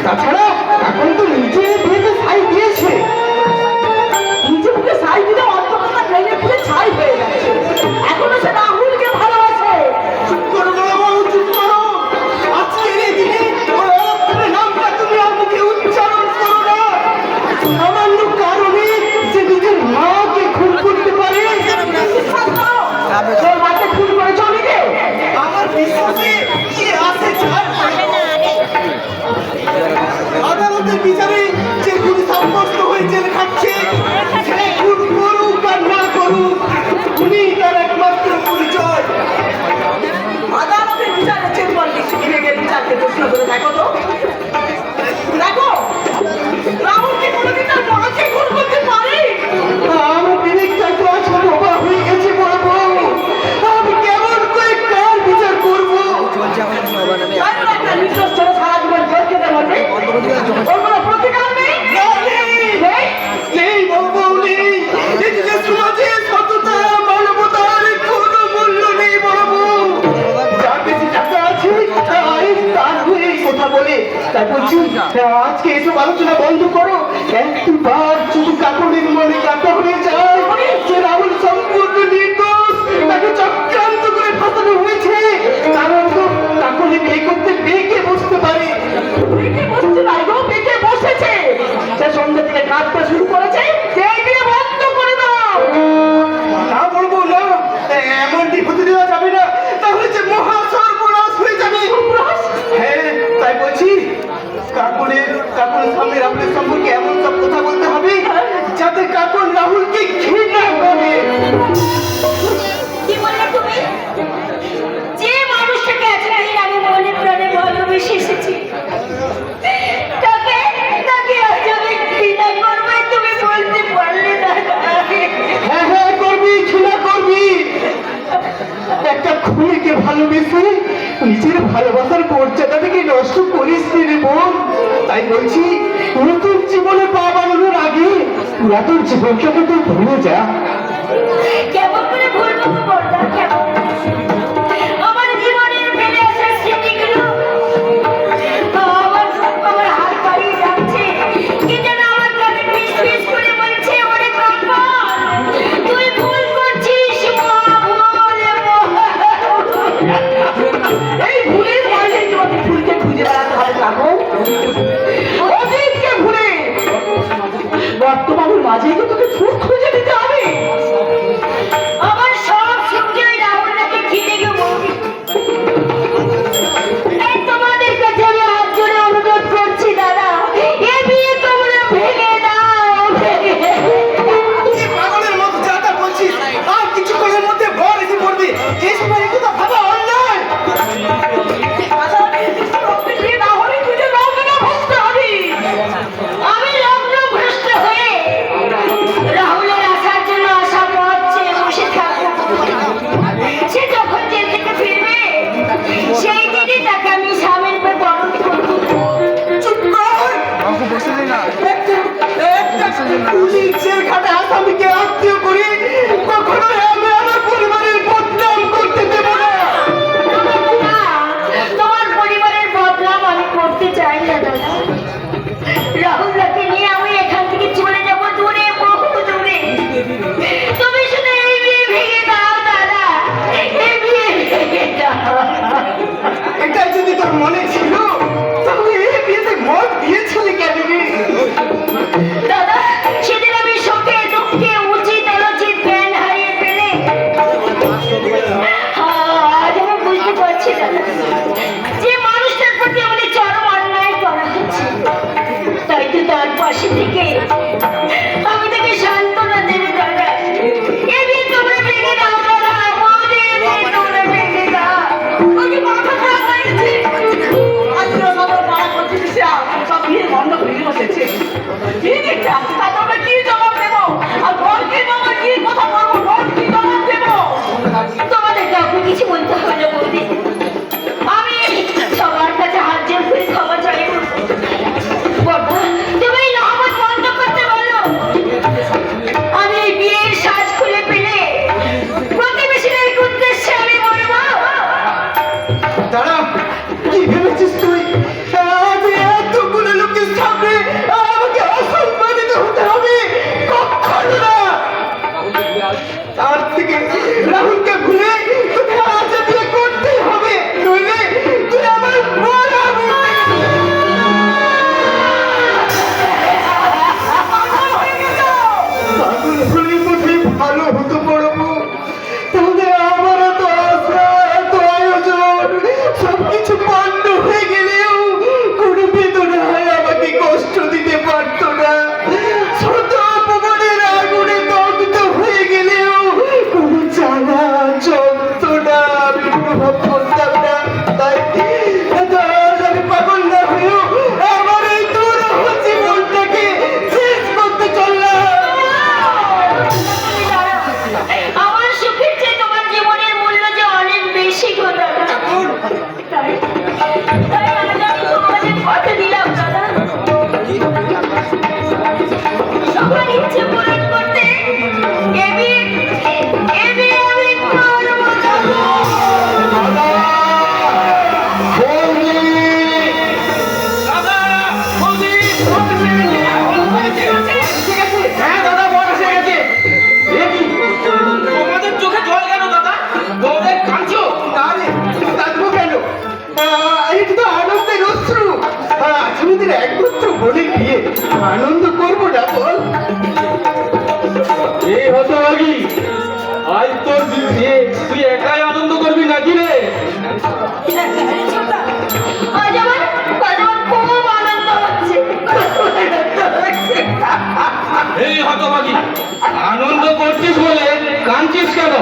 তাছাড়া এখন তো নিজে বিয়েতে ছাই দিয়েছে, নিজে মুখে ছাই দিলে অন্তকতা ভেঙে ফেলে ছাই হয়ে যাচ্ছে। এখনো সে রাহুলকে ভালোবাসে। চুপ করো বাবু, চুপ করো। আজকের এই দিনে ওর অক্ষরের নামটা তুমি আর মুখে উচ্চারণ করো না। সামান্য কারণে যে নিজের মাকে খুন করতে পারে, তোর মাকে খুন করে চলে গে। আমার বিশ্বাসে কি আছে ছাড়। আদালতের বিচারে যে খুনি সাব্যস্ত হয়ে জেল খাচ্ছে, সে খুন করুক আর না করুক, খুনি তার একমাত্র পরিচয়। আদালতের বিচারে চেম্বার লিখে বিচারকে প্রশ্ন করে দেখো তো, দেখো রাহুল কি কোনোদিন তার মাকে খুন করতে পারে? আমার বিবেকটা তো আজ বোবা হয়ে গেছে বড় বউ। আমি কেমন করে কার বিচার করবো? একটা নিঃশ্বাস ছেড়ে সারা জীবন জেল খেতে হবে, ওর কোনো প্রতিকার নেই। নেই? নেই বাবু, নেই। এদিকে সমাজে সততা মানবতার কোনো মূল্য নেই বড় বউ। যার বেশি টাকা আছে তার হয়ে এই কথা বলে, তাই বলছি আজকে এসব আলোচনা বন্ধ করো। একবার শুধু কাকুলির মনে কাটা হয়ে যায় যে রাহুল সম্পূর্ণ নির্দোষ, তাকে চক্রান্ত করে ফাঁসানো হয়েছে। কারণ তো কাকুলি বিয়ে করতে বেঁকে বসতে পারে, বেঁকে বসছে না গো, বেঁকে বসেছে। সে সন্ধ্যা থেকে কাজটা শুরু করেছে, সেই বিয়ে বন্ধ করে দাও। না বলবো না, এমনটি হতে দেওয়া যাবে না, তাহলে যে মহা সর্বনাশ হয়ে যাবে। হ্যাঁ, তাই বলছি কাকুনের সামনে রাহুলের সম্পর্কে এমন সব কথা বলতে হবে যাতে কাকুন রাহুলকে ঘৃণা করে। কি বললে তুমি? যে মানুষটাকে এতদিন আমি মনে প্রাণে ভালোবেসে এসেছি, তাকে আজ আমি ঘৃণা করবো, তুমি বলতে পারলে না? হ্যাঁ হ্যাঁ করবি, ঘৃণা করবি। একটা খুনিকে ভালোবেসে নিজের ভালোবাসার মর্যাদা থেকে নষ্ট করিস রে বোন। তাই বলছি নতুন জীবনে পা বানানোর আগে পুরাতন জীবনকে তো তুই ভুলে যা। কেমন করে ভুলবো গো বর্দা, কেমন? আমার জীবনের ফেলে আসা স্মৃতিগুলো আমার হাত বাড়িয়ে যাচ্ছে। কে যেন আমার কানে ফিস ফিস করে বলছে, ওরে কাকা তুই ভুল করছিস, মা ভুল। এই ভুলের মাঝে তোমাকে ফুলকে খুঁজে বেড়াতে হবে কাকু, অতীতকে ভুলে বর্তমানের মাঝে তো তোকে ফুল খুঁজে দিতে হবে। আমার সব সূর্য ওই রাহুলকে ঘিরে গেল। এই তোমাদের কাছে আমি হাত জোড়ে অনুরোধ করছি দাদা, এ বিয়ে তোমরা ভেঙে দাও, ভেঙে তুই পাগলের মতো যা তা বলছিস, আর কিছুক্ষণের মধ্যে বর এসে পড়বে। এই সময় এই কথা ভাবা অন্যায়। আমি লগ্ন ভ্রষ্ট হয়ে রাহুলের আসার জন্য আশা পথ চেয়ে বসে থাকবো। সে যখন জেল থেকে ফিরবে সেই দিনই তাকে আমি স্বামীর পর বরণ করবো। চুপ কর। একটা পুলিশ জেল খাটা আসামিকে আত্মীয় করে কখনোই আমি আমার পরিবারের বদনাম করতে দেব না। তোমার পরিবারের বদনাম আমি করতে চাই না দাদা। রাহুলকে নিয়ে আমি এখান থেকে চলে যাবো দূরে, বহু দূরে। তুমি শুধু এই বিয়ে ভেঙে দাও দাদা, এই বিয়ে ভেঙে দাও। এটাই যদি তোর মনে ছিল তাহলে এই বিয়েতে মত দিয়েছিলি কেন রে? দাদা সেদিন আমি শোকে দুঃখে উচিত অনুচিত জ্ঞান হারিয়ে ফেলে আজ আমি বুঝতে পারছি দাদা, যে মানুষটার প্রতি আমাদের চরম অন্যায় করা হচ্ছে। তাই তো তার পাশে থেকে আমি তাকে সান্ত্বনা দেবে দাদা। এ বিয়ে তোমরা ভেঙে দাও দাদা, আমাদের এ বিয়ে তোমরা ভেঙে দাও। ওই যে মাথা খারাপ হয়ে গেছে। আজকে আমার পাড়া প্রতিবেশী সব বিয়ে বন্ধ হয়ে বসেছে। কি দেখতে আসছে তা তোমরা কি জবাব দেবো? আর বরকে বাবা কি কথা বলবো, বর কি জবাব দেবো? তোমাদের কাউকে কিছু বলতে হবে না বৌদি, আমি সবার কাছে হাত জোর করে ক্ষমা চাইব। বড়দা তুমি এই নহবত বন্ধ করতে বলো। আমি এই বিয়ের সাজ খুলে পেলে প্রতিবেশীদের উদ্দেশ্যে আমি বলবো, দাঁড়া, কি ভেবেছিস তুই? আজ এতগুলো লোক নিয়ে আনন্দ করবো না বল? এই হতভাগী, আজ তোর বিয়ে তুই একাই আনন্দ করবি নাকি রে? আজ আমার খুব আনন্দ হচ্ছে। এই হতভাগী, আনন্দ করছিস বলে কাঁদছিস কেন?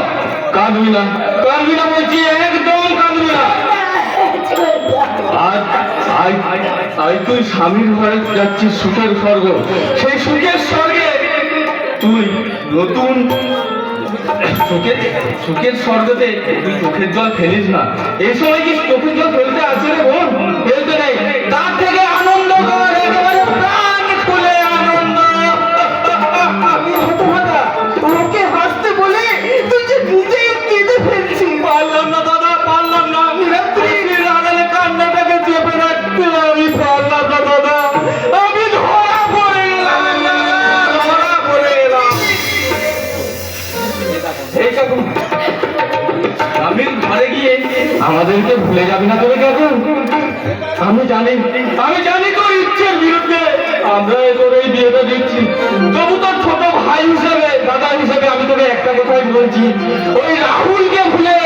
কাঁদবি না, কাঁদবি না বলছি, একদম কাঁদবি না। আজ আজ তুই স্বামীর ঘরে যাচ্ছিস সুখের স্বর্গ, সেই সুখের স্বর্গে তুই নতুন সুখের স্বর্গতে তুই চোখের জল ফেলিস না। এই সময় কি চোখের জল ফেলতে আছে রে বোন? ফেলতে নেই, তার থেকে আনন্দ কর, একেবারে প্রাণ খুলে আনন্দ। হতভাগা, ওকে হাসতে বলে তুই যে নিজেই কেঁদে ফেলছিস। পারলাম না দাদা, পারলাম না। রাত্রির আড়ালে কান্নাটাকে চেপে রাখতে আমি পারলাম না দাদা, আমি ধরা পড়ে গেলাম, ধরা পড়ে গেলাম। এই কাকু, স্বামীর ঘরে গিয়ে আমাদেরকে ভুলে যাবি না তোরে কাকু? আমি জানি তোর ইচ্ছের বিরুদ্ধে আমরা তোর এই বিয়েটা দিচ্ছি। তবু তোর ছোট ভাই হিসেবে, দাদা হিসেবে আমি তোকে একটা কথাই বলছি, ওই রাহুলকে ভুলে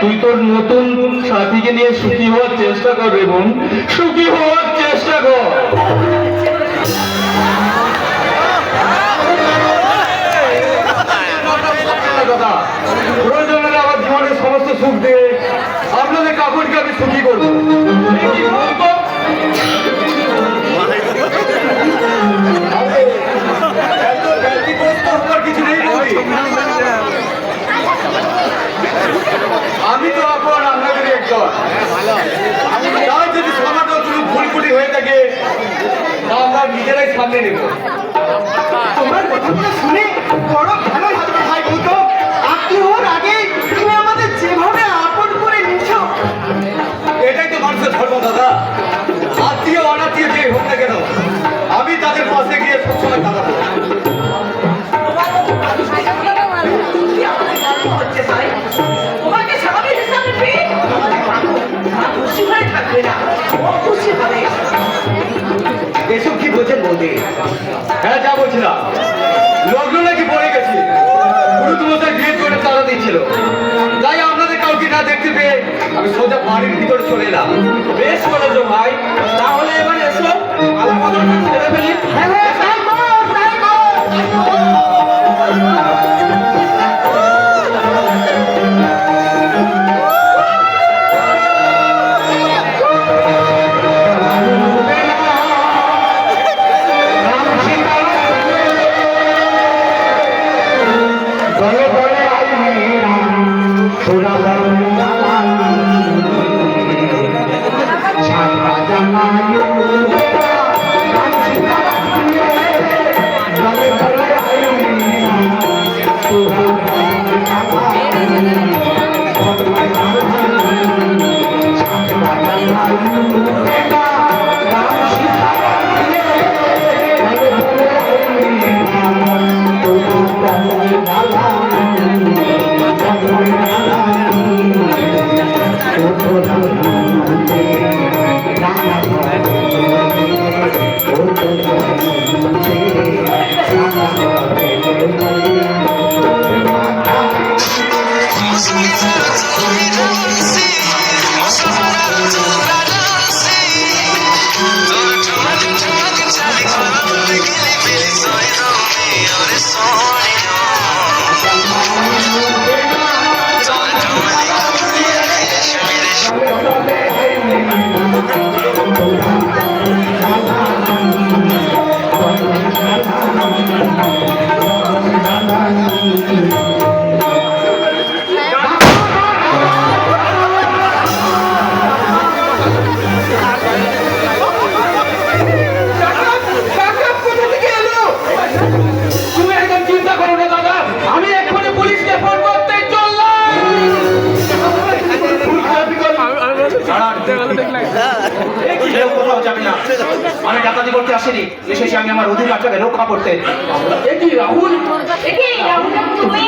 তুই তোর নতুন সাথীকে নিয়ে সুখী হওয়ার চেষ্টা কর রে বোন, সুখী হওয়ার চেষ্টা কর। দাদা, প্রয়োজন হলে আমার জীবনের সমস্ত সুখ দিয়ে আপনাদের কাকুরকে আমি সুখী করবো। কিছু নেই, আমি তো এখন আপনাদের একজন। তাই যদি সমাজ ভুল কুটি হয়ে থাকে তা আমরা নিজেরাই সামনে নেব। তোমার কথাগুলো শুনে বড় ভালো লাগলো ভাই গৌতম। আপনি ওর আগে তুমি আমাদের যেভাবে আপন করে নিছো, এটাই তো মানুষের ধর্ম দাদা। আত্মীয় অনাত্মীয় যে হোক না কেন, আমি তাদের পাশে গিয়ে সবসময় দাঁড়াবো। এসব কি বলছেন বৌদি? হ্যাঁ, যা বলছিলাম, লগ্ন নাকি পড়ে গেছে, গুরু তোমাদের বিয়ে করে তারা দিচ্ছিল। তাই আপনাদের কাউকে না দেখতে পেয়ে আমি সোজা বাড়ির ভিতরে চলে এলাম। বেশ করেছো ভাই, তাহলে এবার এসো আলাদা ছেড়ে ফেলি। আমি ডাকাতি করতে আসিনি, এসেছি আমি আমার অধিকারটাকে রক্ষা করতে। কি রাহুল, তুমি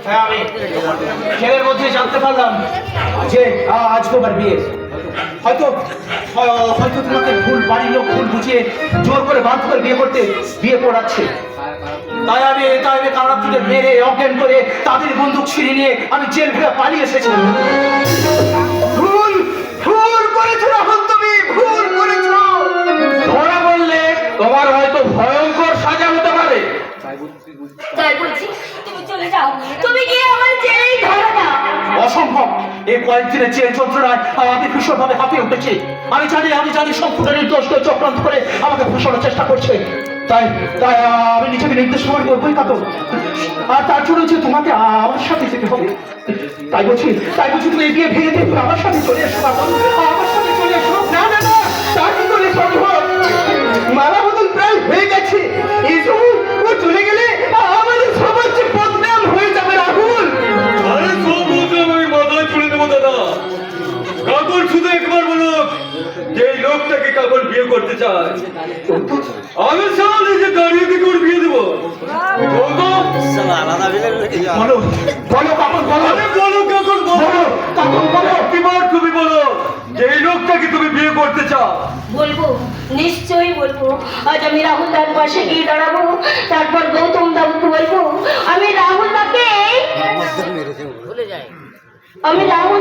হ্যাঁ, আমি খেলের মধ্যে জানতে পারলাম যে আজ তোমার বিয়ে। হয়তো হয়তো তোমাকে ভুল বাড়ির লোক ভুল বুঝিয়ে জোর করে বাধ্য করে বিয়ে পড়াচ্ছে। তাই আমি কারাগার থেকে মেরে অজ্ঞান করে তাদের বন্দুক ছিঁড়ে নিয়ে আমি জেল থেকে পালিয়ে এসেছি। ভুল ভুল করেছো রাহুল, তুমি ভুল করেছো। ধরা বললে তোমার হয়তো ভয়ঙ্কর সাজা হতে পারে। তাই বলছি তুমি চলে যাও, তুমি গিয়ে আমার জেলেই ধরো না। অসম্ভব। এই কয়েকদিনের জেল যন্ত্রণায় আমি ভীষণভাবে হাঁপিয়ে উঠেছি। আমি জানি সম্পূর্ণ নির্দোষ চক্রান্ত করে আমাকে ফাঁসানোর চেষ্টা করছে। তাই তাই আমি নিজেকে নির্দেশ করবোই কাতো। আর তার জন্য যে তোমাকে আমার সাথে যেতে হবে। তাই বলছি তুমি এই বিয়ে ভেঙে দিয়ে আমার সাথে চলে এসো কাতো। আমার সাথে চলে এসো। না না না, তা কি করে সম্ভব? মালা বদল প্রায় হয়ে গেছে। এই সময় ও চলে গেলে আমাদের সবার যে বদনাম হয়ে যাবে রাহুল। আরে সব বললাম আমি মাথায় তুলে দেবো দাদা। কাকর শুধু একবার বলো যে এই লোকটাকে কাকর বিয়ে করতে চায়, আমি সারা নিজে দাঁড়িয়ে থেকে ওর বিয়ে দেবো। বলো বলো কাপড় বলো। আরে বলো কাকর বলো, কাপড় বলো। এবার তুমি বলো যে এই লোকটাকে তুমি বিয়ে করতে চাও। বলবো, নিশ্চয়ই বলবো। আজ আমি রাহুল দার পাশে গিয়ে দাঁড়াবো, তারপর গৌতম দাকে বলবো আমি রাহুল দাকে রাহুল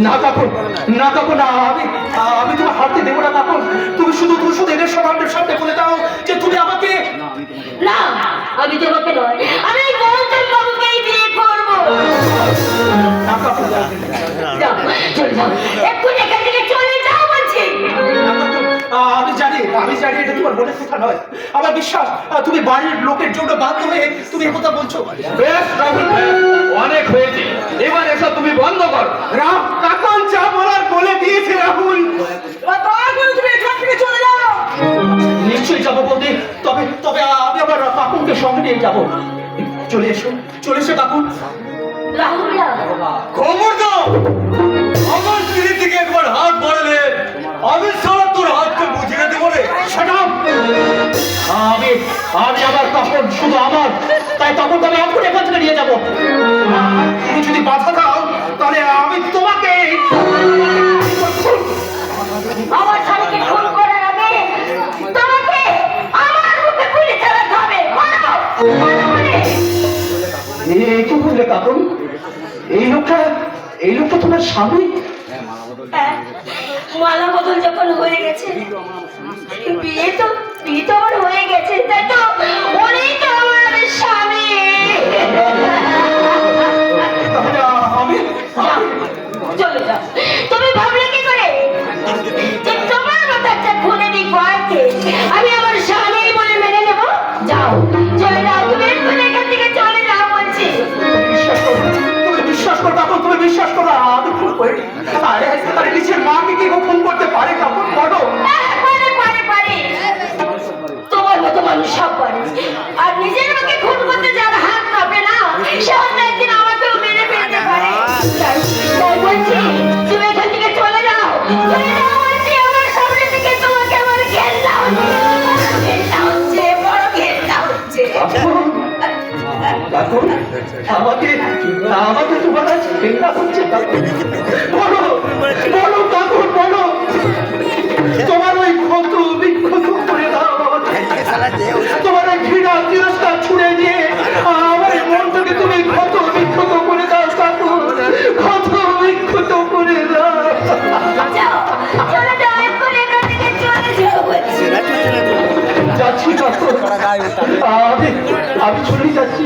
না কাকুন, না কাকুন, আমি তোমার হারতে দেবো না কাকুন। তুমি শুধু এদের সবার সামনে বলে দাও যে তুমি আমাকে। না, আমি তোমাকে নয়, আমি গৌতম বাবুকেই বিয়ে করবো। না কাকুন, যাও, চলে যাও, এক্ষুনি এখান থেকে চলে যাও বলছি। না কাকুন, আমি জানি এটা তোমার মনের কথা নয়। আমার বিশ্বাস তুমি বাড়ির লোকের জন্য বাধ্য হয়ে তুমি এই কথা বলছো। বেশ রাহুল, অনেক হয়েছে, এবার এসব তুমি বন্ধ কর। কাকন যা বলার বলে দিয়েছে রাহুল। তুমি এখান থেকে চলে যাও। নিশ্চয়ই যাবো বলতে, তবে আমি আবার কাকুনকে সঙ্গে নিয়ে যাবো। চলে এসো কাকুন। রাহুল খবর দাও, আমার স্ত্রী থেকে একবার হাত বাড়ালে আমি সারা তোর হাতকে বুঝিয়ে দেবো রে। Shut up! আমি আবার তখন শুধু আমার, তাই তখন আমি এখনই এখান থেকে নিয়ে যাবো। তুমি যদি বাধা দাও তাহলে আমি তোমাকে আমার স্বামীকে খুন করার আগে তোমাকে আমার মুখে গুলি চালাতে হবে। মারো, মারো বলে। কি বললে কাকুন? এই লোকটা তোমার স্বামী? হ্যাঁ, মালা বদল যখন হয়ে গেছে, বিয়ে তো আমার হয়ে গেছে, তাই তো উনি তো আমার স্বামী। তাহলে আমি যাও, চলে যাও। তুমি ভাবলে কি করে যে তোমার মতো একটা খুনে ভয়কে আমি আমার স্বামী বলে মেনে নেব? যাও, চলে যাও, তুমি এক্ষুনি এখান থেকে চলে যাও বলছি। বিশ্বাস করো কাকুন, তুমি বিশ্বাস করো আমি খুন করিনি। আরে নিজের মাকে কি খুন করতে পারে কাকুন? বলো। পারে। তোমার মতো মানুষ সব পারে, আর নিজের মাকে খুন করতে যার হাত কাঁপে না, সে অন্য একদিন আমাকেও মেরে ফেলতে পারে। তাই বলছি তুমি এখান থেকে চলে যাও বলছি। আমার সামনে থেকে তোমাকে আমার ঘেন্না হচ্ছে, বড় ঘেন্না হচ্ছে। কাকুন, আমাকে তোমার কাছে ঘৃণা হচ্ছে কাকুন। বলো কাকুন, বলো। তোমার ওই ক্ষত বিক্ষত করে দাও। তোমার ওই ঘৃণা তিরস্কার ছুড়ে দিয়ে আমার মনটাকে তুমি ক্ষত বিক্ষত করে দাও কাকুন। ক্ষত বিক্ষত করে দাও। যাও, চলে যাও, এক্ষুনি এখান থেকে চলে যাও বলছি। যাচ্ছি কাকুন, আমি চলে যাচ্ছি।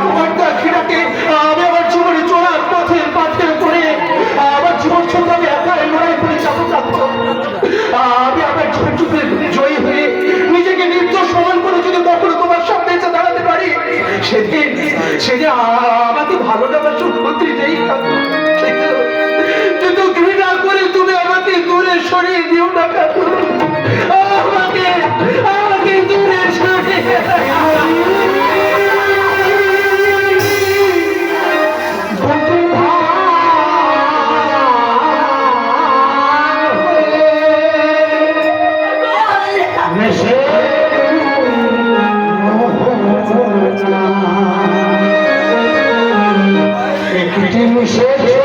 তোমারটা ঘৃণাকে আমি আমার জীবনে চলার পথে করে আমার জীবন সঙ্গে আমি একাই লড়াই করে যাবো কাকুন। আমি আমার যুগে জয়ী হয়ে নিজেকে নির্দোষ প্রমাণ করে যদি কখনো তোমার সামনে এসে দাঁড়াতে পারি, সেদিন আমাকে ভালো লাগার সুযোগ নেই কাকুন। কিন্তু ঘৃণা করে তুমি আমাকে দূরে সরিয়ে দিও না কাকু, আমাকে আমাকে দূরে সরিয়ে একটি নিষেধ